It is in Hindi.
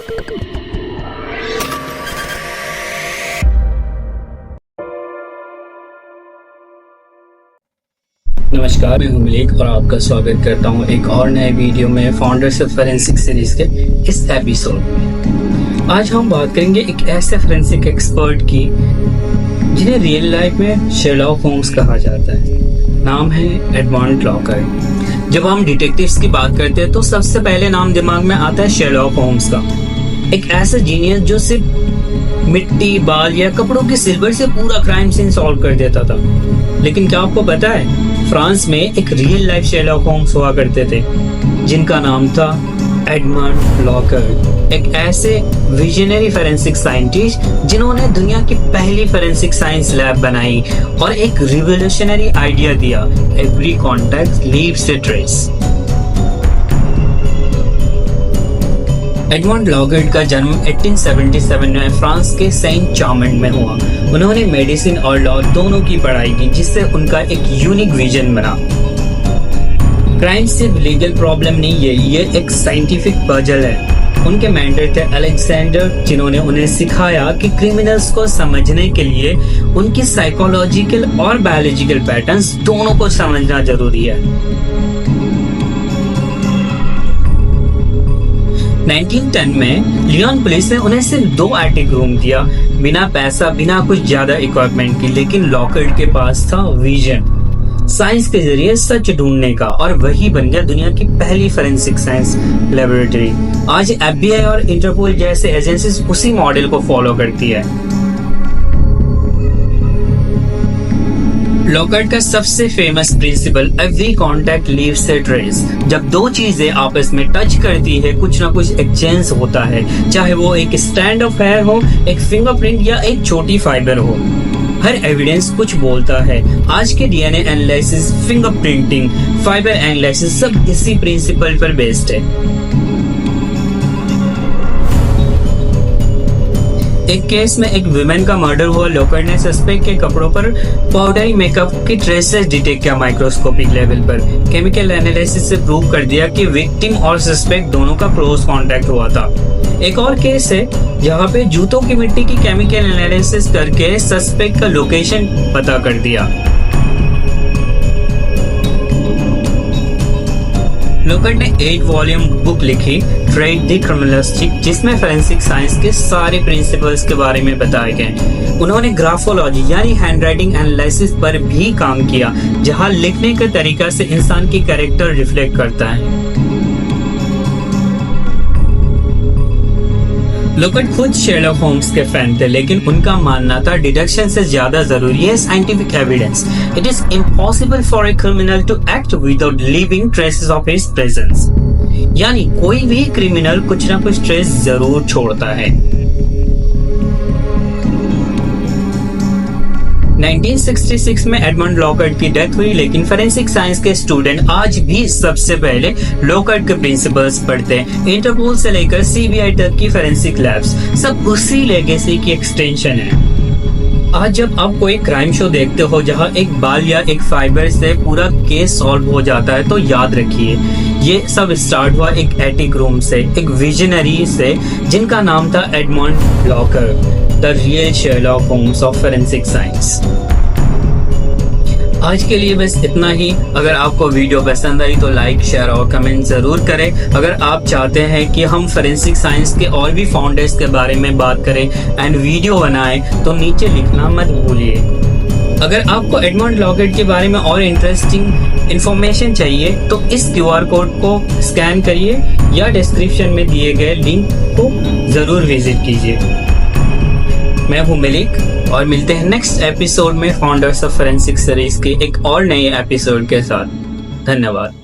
नमस्कार, मैं हूं मलिक और आपका स्वागत करता हूं एक और नए वीडियो में फाउंडर्स ऑफ फोरेंसिक सीरीज के इस एपिसोड में। आज हम बात करेंगे एक ऐसे फोरेंसिक एक्सपर्ट की जिन्हें रियल लाइफ में शेरलॉक होम्स कहा जाता है। नाम है एडमंड लॉकहार्ट। जब हम डिटेक्टिव्स की बात करते हैं तो सबसे पहले नाम दिमाग में आता है शेरलॉक होम्स का। एक ऐसा जीनियस जो सिर्फ मिट्टी, बाल या कपड़ों के सिल्वर से पूरा क्राइम सीन सॉल्व कर देता था। लेकिन क्या आपको पता है, फ्रांस में एक रियल लाइफ शेरलॉक होम्स हुआ करते थे जिनका नाम था एडमंड लॉकहार्ट। एक ऐसे विजनरी फोरेंसिक साइंटिस्ट जिन्होंने दुनिया की पहली फोरेंसिक साइंस लैब बनाई और एक रिवोल्यूशनरी आइडिया दिया, every contact leaves a trace. Edmund Lockhart का जन्म 1877 में फ्रांस के सेंट चार्मेंट में हुआ। उन्होंने मेडिसिन और लॉ दोनों की पढ़ाई की, जिससे उनका एक यूनिक विजन बना। क्राइम सिर्फ लीगल प्रॉब्लम नहीं है, ये एक साइंटिफिक पजल है। उनके मेंटर थे अलेक्जेंडर, जिन्होंने उन्हें सिखाया कि क्रिमिनल्स को समझने के लिए उनकी साइकोलॉजिकल और बायोलॉजिकल पैटर्न्स दोनों को समझना जरूरी है। 1910 में लियोन पुलिस ने उन्हें सिर्फ 2 एटिक रूम दिया, बिना पैसा, बिना कुछ ज्यादा इक्विपमेंट की। लेकिन लॉकहार्ट के पास था विजन, साइंस के जरिए सच ढूंढने का, और वही बन गया दुनिया की पहली फोरेंसिक साइंस लेबोरेटरी। आज FBI और इंटरपोल जैसे एजेंसीज उसी मॉडल को फॉलो करती है। लॉकहार्ट का सबसे famous principle every contact leaves a trace. जब 2 चीजें आपस में टच करती है, कुछ ना कुछ एक्सचेंज होता है, चाहे वो एक स्टैंड ऑफ हेयर हो, एक फिंगरप्रिंट या एक छोटी फाइबर हो। हर एविडेंस कुछ बोलता है। आज के DNA analysis, fingerprinting, fibre analysis सब इसी प्रिंसिपल पर बेस्ड है। एक केस में एक वुमेन का मर्डर हुआ। लॉकहार्ट ने सस्पेक्ट के कपड़ों पर पाउडरी मेकअप की ट्रेसेस डिटेक्ट किया माइक्रोस्कोपिक लेवल पर। केमिकल एनालिसिस से प्रूव कर दिया कि विक्टिम और सस्पेक्ट दोनों का क्लोज कांटेक्ट हुआ था। एक और केस है जहां पे जूतों की मिट्टी की केमिकल एनालिसिस करके सस्पेक्ट का लोकेशन पता कर दिया। लॉकहार्ट ने 8 वॉल्यूम बुक लिखी, ट्रेड द क्रिमिनलिस्टिक, जिसमें फोरेंसिक साइंस के सारे प्रिंसिपल्स के बारे में बताए गए। उन्होंने ग्राफोलॉजी यानी हैंडराइटिंग एनालिसिस पर भी काम किया, जहां लिखने का तरीका से इंसान की कैरेक्टर रिफ्लेक्ट करता है। लॉकहार्ट खुद शेरलॉक होम्स के फैन थे, लेकिन उनका मानना था डिडक्शन से ज्यादा जरूरी है scientific evidence. It is impossible for a criminal to act without leaving traces of his presence. यानी कोई भी क्रिमिनल कुछ ना कुछ ट्रेस जरूर छोड़ता है। 1966 में एडमंड लॉकहार्ट की डेथ हुई, लेकिन फोरेंसिक साइंस के स्टूडेंट आज भी सबसे पहले लॉकहार्ट के प्रिंसिपल्स पढ़ते हैं। इंटरपोल से लेकर CBI तक की फोरेंसिक लैब्स सब उसी लेगेसी की एक्सटेंशन है। आज जब आप कोई क्राइम शो देखते हो जहां एक बाल या एक फाइबर से पूरा केस सॉल्व हो जाता है, तो याद रखिए ये सब स्टार्ट हुआ एक एटिक रूम से, एक विजनरी से जिनका नाम था Edmund Lockhart, the real Sherlock Holmes of forensic science. आज के लिए बस इतना ही। अगर आपको वीडियो पसंद आई तो लाइक, शेयर और कमेंट जरूर करें। अगर आप चाहते हैं कि हम फोरेंसिक साइंस के और भी फाउंडर्स के बारे में बात करें एंड वीडियो बनाएं, तो नीचे लिखना मत भूलिए। अगर आपको एडमंड लॉकहार्ट के बारे में और इंटरेस्टिंग इंफॉर्मेशन चाहिए तो इस QR कोड को स्कैन करिए या डिस्क्रिप्शन में दिए गए लिंक को जरूर विजिट कीजिए। मैं हूं मलिक और मिलते हैं नेक्स्ट एपिसोड में फाउंडर्स ऑफ फोरेंसिक सीरीज के एक और नए एपिसोड के साथ। धन्यवाद।